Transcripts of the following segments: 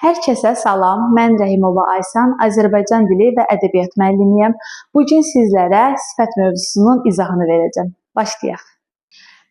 Hər kəsə salam, mən Rəhimova Aysan, Azərbaycan dili və ədəbiyyat müəllimiyəm. Bugün sizlərə sifət mövzusunun izahını verəcəm. Başlayaq.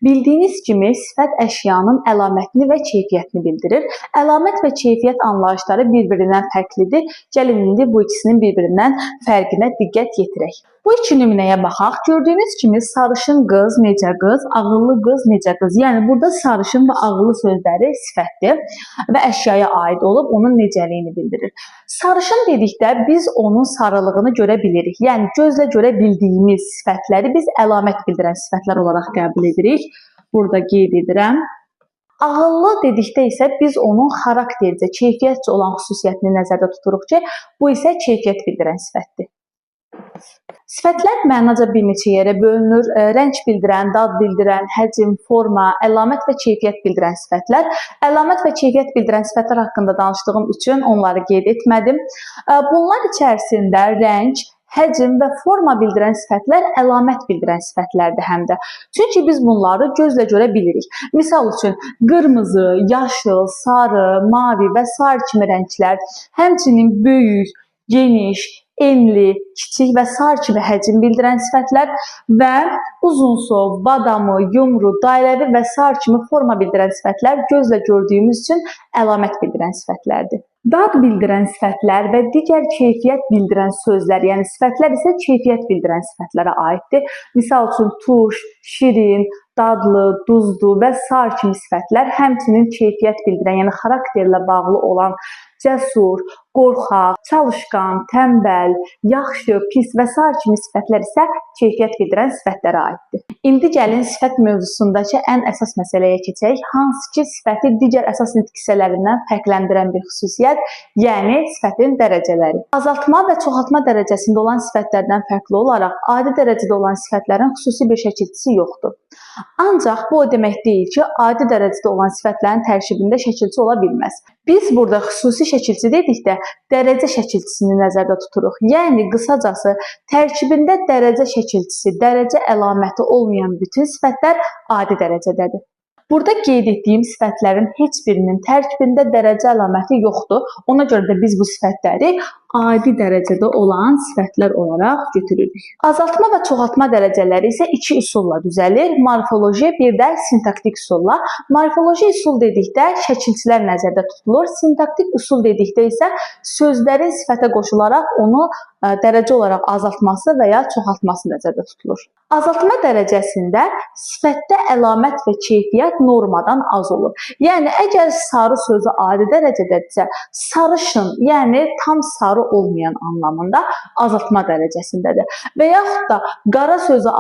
Bildiyiniz kimi, sifət əşyanın əlamətini və keyfiyyətini bildirir. Əlamət və keyfiyyət anlayışları bir-birindən fərqlidir. Gəlin indi bu ikisinin bir-birindən fərqinə diqqət yetirək. Bu iki nümunəyə baxaq. Gördüyünüz kimi, sarışın qız necə qız, ağıllı qız necə qız. Yəni, burada sarışın və ağıllı sözləri sifətdir və əşyaya aid olub, onun necəliyini bildirir. Sarışın dedikdə biz onun sarılığını görə bilirik. Yəni, gözlə görə bildiyimiz sifətləri biz əlamət bildirən sifətlər olaraq qəbul edirik. Burada qeyd edirəm. Ağıllı dedikdə isə biz onun xaraktercə, keyfiyyətcə olan xüsusiyyətini nəzərdə tuturuq ki, bu isə keyfiyyət bildirən sifətdir. Sifətlər mənaca bir neçə yerə bölünür. Rəng bildirən, dad bildirən, həcm, forma, əlamət və keyfiyyət bildirən sifətlər. Əlamət və keyfiyyət bildirən sifətlər haqqında danışdığım üçün onları qeyd etmədim. Bunlar içərisində rəng, həcm və forma bildirən sifətlər əlamət bildirən sifətlərdir həm də. Çünki biz bunları gözlə görə bilirik. Misal üçün, qırmızı, yaşıl, sarı, mavi və sair kimi rənglər, həmçinin böyük, geniş, enli, kiçik və sair kimi həcm bildirən sifətlər və uzunsov, badamı, yumru, dairəvi və sair kimi forma bildirən sifətlər gözlə gördüyümüz üçün əlamət bildirən sifətlərdir. Dad bildirən sifətlər və digər keyfiyyət bildirən sözlər, yəni sifətlər isə keyfiyyət bildirən sifətlərə aiddir. Misal üçün, turş, şirin, dadlı, duzlu və sair kimi sifətlər həmçinin keyfiyyət bildirən, yəni xarakterlə bağlı olan cəsur, qorxaq, çalışqan, tənbəl, yaxşı, pis və sair kimi sifətlər isə keyfiyyət bildirən sifətlərə aiddir. İndi gəlin sifət mövzusundakı ən əsas məsələyə keçək. Hansı ki, sifəti digər əsas nitq hissələrindən fərqləndirən bir xüsusiyyət, yəni sifətin dərəcələri. Azaltma və çoxaltma dərəcəsində olan sifətlərdən fərqli olaraq, adi dərəcədə olan sifətlərin xüsusi bir şəkilçisi yoxdur. Ancaq bu o demək deyil ki, adi dərəcədə olan sifətlərin tərkibində şəkilçi ola bilməz. Biz burada xüsusi şəkilçi dedikdə dərəcə şəkilçisini nəzərdə tuturuq. Yəni, qısacası, tərkibində dərəcə şəkilçisi, dərəcə əlaməti olmayan bütün sifətlər adi dərəcədədir. Burada qeyd etdiyim sifətlərin heç birinin tərkibində dərəcə əlaməti yoxdur. Ona görə də biz bu sifətləri adi dərəcədə olan sifətlər olaraq götürürük. Azaltma və çoxaltma dərəcələri isə iki üsulla düzəlir. Morfoloji, bir də sintaktik üsulla. Morfoloji üsul dedikdə şəkilçilər nəzərdə tutulur. Sintaktik üsul dedikdə isə sözlərin sifətə qoşularaq onu dərəcə olaraq azaltması və ya çoxaltması nəzərdə tutulur. Azaltma dərəcəsində sifətdə əlamət və keyfiyyət normadan az olur. Yəni, əgər sarı sözü adi dərəcədədirsə, sarışın, yəni tam sarı olmayan anlamında azaltma dərəcəsindədir. Və yaxud da qara sözü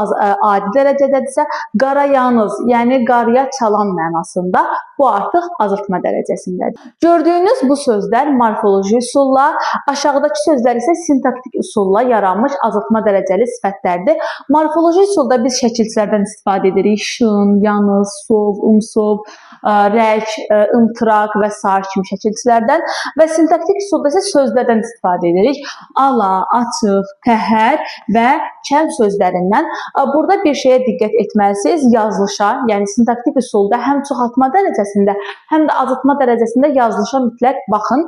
adi dərəcədədirsə, qarayanız, yəni qarıya çalan mənasında bu artıq azaltma dərəcəsindədir. Gördüyünüz bu sözlər morfoloji üsulla, aşağıdakı sözlər isə sintaktik üsulla yaranmış azaltma dərəcəli sifətlərdir. Morfoloji üsulda biz şəkilçilərdən istifadə edirik. Şın, yanız, sov, umsov, rək, ımtıraq və sair kimi şəkilçilərdən və sintaktik üsulda isə sözlərdən istifadə edirik. Ala, açıq, təhər və kəl sözlərindən. Burada bir şeyə diqqət etməlisiniz. Yazılışa, yəni sintaktik üsulda həm çoxaltma dərəcəsində, həm də azaltma dərəcəsində yazılışa mütləq baxın.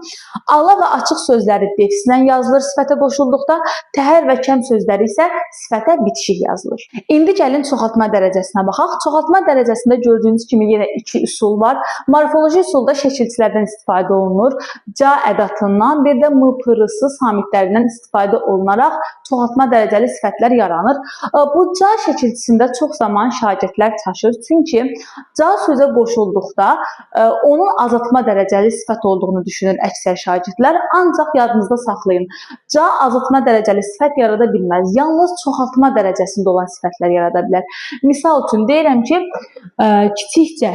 Ala və açıq sözləri defislə yazılır sifətə qoşulduqda, təhər və kəm sözləri isə sifətə bitişik yazılır. İndi gəlin çoxaltma dərəcəsinə baxaq. Çoxaltma dərəcəsində gördüyünüz kimi yenə iki üsul var. Morfoloji üsulda şəkilçilərdən istifadə olunur. Ca ədatından, bir də m-pırısı samitlərindən istifadə olunaraq çoxaltma dərəcəli sifətlər yaranır. Bu ca şəkilçisində çox zaman şagirdlər çaşır. Çünki ca sözə qoşulduqda onun azaltma dərəcəli sifət olduğunu düşünür əksər şagirdlər. Ancaq yadınızda saxlayın. Ca azaltma dərəcəli sifət yarada bilməz. Yalnız çoxaltma dərəcəsində olan sifətlər yarada bilər. Misal üçün deyirəm ki, kiçikcə.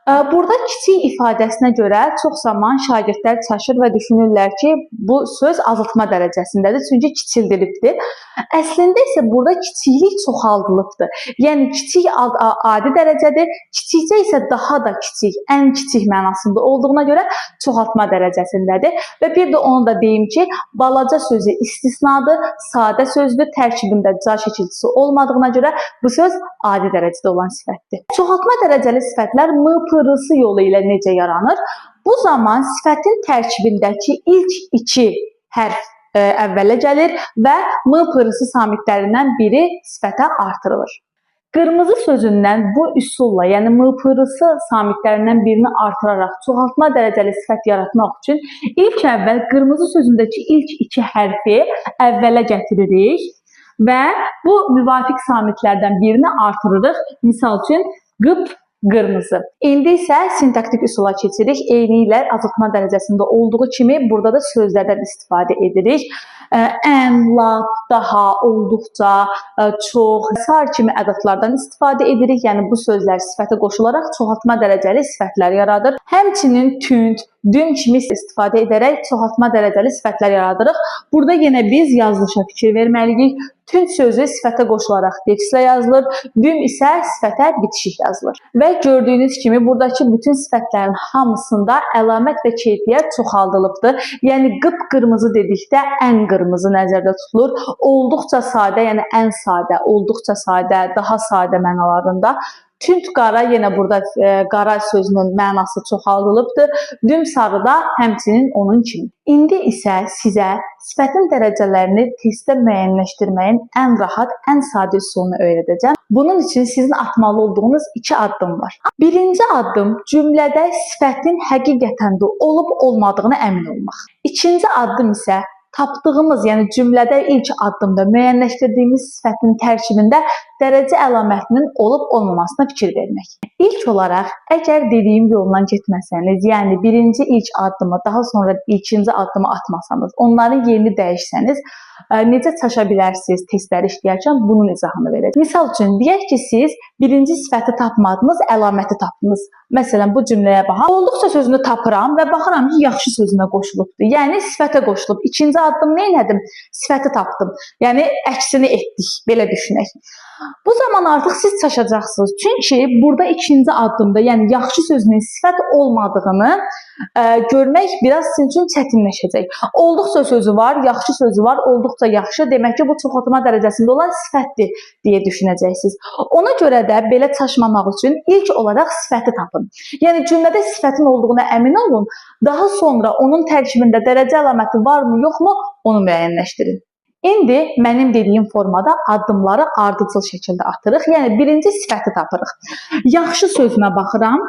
Burada kiçik ifadəsinə görə çox zaman şagirdlər çaşır və düşünürlər ki, bu söz azaltma dərəcəsindədir, çünki kiçildilibdir. Əslində isə burada kiçiklik çoxaldılıbdır. Yəni, kiçik adi dərəcədir, kiçikcə isə daha da kiçik, ən kiçik mənasında olduğuna görə çoxaltma dərəcəsindədir. Və bir də onu da deyim ki, balaca sözü istisnadır, sadə sözdür, tərkibində ca şəkilçisi olmadığına görə bu söz adi dərəcədə olan sifətdir. Çoxaltma dərəcəli sifətlər m, p pırısı yolu ilə necə yaranır? Bu zaman sifətin tərkibindəki ilk iki hərf əvvələ gəlir və m pırısı samitlərindən biri sifətə artırılır. Qırmızı sözündən bu üsulla, yəni m pırısı samitlərindən birini artıraraq çoxaltma dərəcəli sifət yaratmaq üçün ilk əvvəl qırmızı sözündəki ilk iki hərfi əvvələ gətiririk və bu müvafiq samitlərdən birini artırırıq. Misal üçün qıp-qırmızı. İndi isə sintaktik üsula keçirik. Eyni ilə azaltma dərəcəsində olduğu kimi burada da sözlərdən istifadə edirik. Ən, lap, daha, olduqca, çox, sair kimi ədədlərdən istifadə edirik. Yəni bu sözlər sifətə qoşularaq çoxaltma dərəcəli sifətlər yaradır. Həmçinin tünd, dün kimi istifadə edərək çoxaltma dərəcəli sifətlər yaradırıq. Burada yenə biz yazılışa fikir verməliyik. Tünd sözü sifətə qoşularaq dekslə yazılır, dün isə sifətə bitişik yazılır. Və gördüyünüz kimi buradakı bütün sifətlərin hamısında əlamət və keyfiyyət çoxaldılıbdır. Yəni qıpqırmızı dedikdə ən qırmızı nəzərdə tutulur. Olduqca sadə, yəni ən sadə, olduqca sadə, daha sadə mənalarında. Tünd qara, yenə burada qara sözünün mənası çoxaldılıbdır. Düm sarı da həmçinin onun kimi. İndi isə sizə sifətin dərəcələrini testdə müəyyənləşdirməyin ən rahat, ən sadə üsulunu öyrədəcəm. Bunun üçün sizin atmalı olduğunuz iki addım var. Birinci addım cümlədə sifətin həqiqətən də olub-olmadığını əmin olmaq. İkinci addım isə tapdığımız, yəni cümlədə ilk addımda müəyyənləşdirdiyimiz sifətin tərkibində dərəcə əlamətinin olub-olmamasına fikir vermək. İlk olaraq, əgər dediyim yoldan getməsəniz, yəni birinci ilk addımı, daha sonra ikinci addımı atmasanız, onların yerini dəyişsəniz, necə çaşa bilərsiniz testləri işləyərkən bunun izahını verəcəm. Misal üçün, deyək ki, siz birinci sifəti tapmadınız, əlaməti tapdınız. Məsələn, bu cümləyə baxaq. Olduqca sözünü tapıram və baxıram ki, yaxşı sözünə qoşulubdur. Yəni sifətə qoşulub. İkinci addım nə elədim? Sifəti tapdım. Yəni əksini etdik, belə düşünək. Bu zaman artıq siz çaşacaqsınız. Çünki burada ikinci addımda, yəni yaxşı sözünün sifət olmadığını görmək biraz sizin üçün çətinləşəcək. Olduqca sözü var, yaxşı sözü var, olduqca yaxşı. Demək ki, bu çoxaltma dərəcəsində olan sifətdir deyə düşünəcəksiniz. Ona görə də belə çaşmamaq üçün ilk olaraq sifəti tapın. Yəni cümlədə sifətin olduğuna əmin olun. Daha sonra onun tərkibində dərəcə əlaməti varmı, yoxmu, onu müəyyənləşdirin. İndi mənim dediyim formada addımları ardıcıl şəkildə atırıq. Yəni birinci sifəti tapırıq. Yaxşı sözünə baxıram.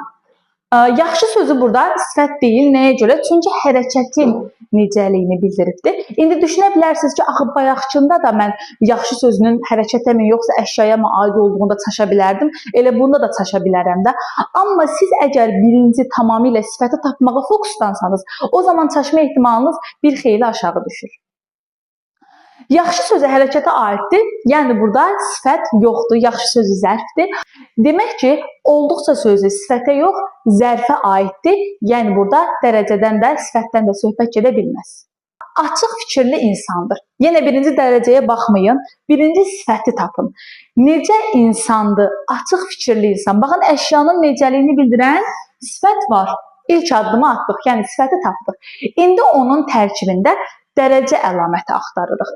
Yaxşı sözü burada sifət deyil. Nəyə görə? Çünki hərəkətin necəliyini bildiribdir. İndi düşünə bilərsiniz ki, axı bayaqçında da mən yaxşı sözünün hərəkətə mi yoxsa əşyaya mı aid olduğunda çaşa bilərdim. Elə bunda da çaşa bilərəm də. Amma siz əgər birinci tamamilə sifəti tapmağa fokuslansanız, o zaman çaşma ehtimalınız bir xeyli aşağı düşür. Yaxşı sözü hərəkətə aiddir. Yəni burada sifət yoxdur. Yaxşı sözü zərfdir. Demək ki, olduqca sözü sifətə yox, zərfə aiddir. Yəni burada dərəcədən də, sifətdən də söhbət gedə bilməz. Açıq fikirli insandır. Yenə birinci dərəcəyə baxmayın. Birinci sifəti tapın. Necə insandır? Açıq fikirli insan. Baxın, əşyanın necəliyini bildirən sifət var. İlk addımı atdıq, yəni sifəti tapdıq. İndi onun tərkibində dərəcə əlaməti axtarırıq.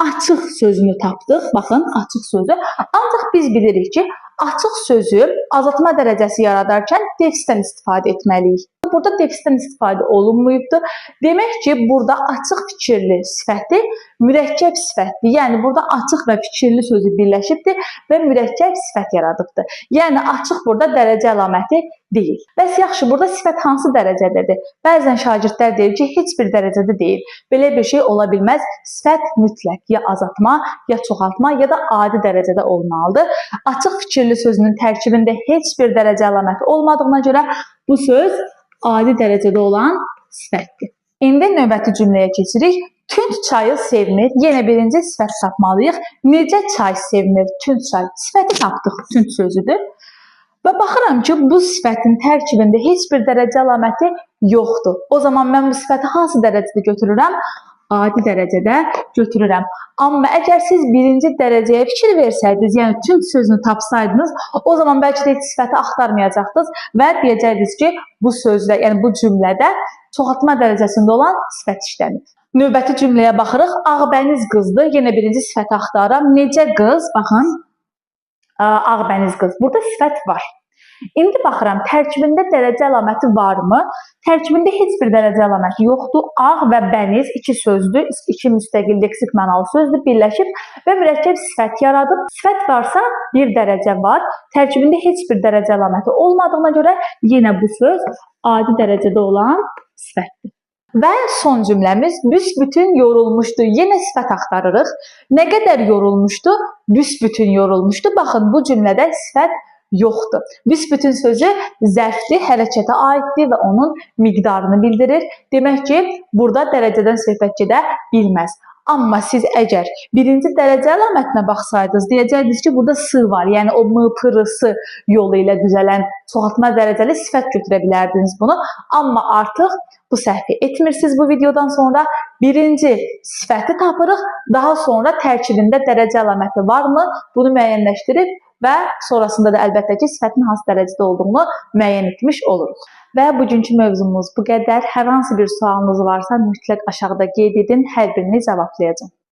Açıq sözünü tapdıq. Baxın, açıq sözü. Ancaq biz bilirik ki, açıq sözü azaltma dərəcəsi yaradarkən defisdən istifadə etməliyik. Burada defisdən istifadə olunmayıbdır. Demək ki, burada açıq fikirli sifəti mürəkkəb sifətdir. Yəni burada açıq və fikirli sözü birləşibdir və mürəkkəb sifət yaradıbdır. Yəni açıq burada dərəcə əlaməti deyil. Bəs yaxşı, burada sifət hansı dərəcədədir? Bəzən şagirdlər deyir ki, heç bir dərəcədə deyil. Belə bir şey ola bilməz. Sifət mütləq ya azaltma, ya çoxaltma, ya da adi dərəcədə olmalıdır. Açıq fikirli sözünün tərkibində heç bir dərəcə əlaməti olmadığına görə bu söz adi dərəcədə olan sifətdir. İndi növbəti cümləyə keçirik. Tünd çayı sevmir. Yenə birinci sifət tapmalıyıq. Necə çay sevmir? Tünd çay. Sifəti tapdıq. Tünd sözüdür. Və baxıram ki, bu sifətin tərkibində heç bir dərəcə əlaməti yoxdur. O zaman mən bu sifəti hansı dərəcədə götürürəm? Adi dərəcədə götürürəm. Amma əgər siz birinci dərəcəyə fikir versəydiniz, yəni tünd sözünü tapsaydınız, o zaman bəlkə də heç sifəti axtarmayacaqdınız və deyəcəydiniz ki, bu sözdə, yəni bu cümlədə çoxaltma dərəcəsində olan sifət işləmir. Növbəti cümləyə baxırıq. Ağbəniz qızdır. Yenə birinci sifəti axtarıram. Necə qız? Baxın. Ağbəniz qız. Burada sifət var. İndi baxıram, tərkibində dərəcə əlaməti varmı? Tərkibində heç bir dərəcə əlaməti yoxdur. Ağ və bəniz iki sözdür, iki müstəqil leksik mənalı sözdür, birləşib və mürəkkəb sifət yaradıb. Sifət varsa bir dərəcə var. Tərkibində heç bir dərəcə əlaməti olmadığına görə yenə bu söz adi dərəcədə olan sifətdir. Və son cümləmiz büsbütün yorulmuşdu. Yenə sifət axtarırıq. Nə qədər yorulmuşdu? Büsbütün yorulmuşdu. Baxın, bu cümlədə sifət yoxdur. Büsbütün sözü zərfli hərəkətə aiddir və onun miqdarını bildirir. Demək ki, burada dərəcədən söhbət gedə bilməz. Amma siz əgər birinci dərəcə əlamətinə baxsaydınız, deyəcəydiniz ki, burada s var. Yəni o m, p, r, s yolu ilə düzələn çoxaltma dərəcəli sifət götürə bilərdiniz bunu. Amma artıq bu səhvi etmirsiniz bu videodan sonra. Birinci sifəti tapırıq, daha sonra tərkibində dərəcə əlaməti varmı? Bunu müəyyənləşdirib və sonrasında da əlbəttə ki, sifətin hansı dərəcədə olduğunu müəyyən etmiş oluruq. Və bugünkü mövzumuz bu qədər. Hər hansı bir sualınız varsa mütləq aşağıda qeyd edin, hər birini cavablayacağım.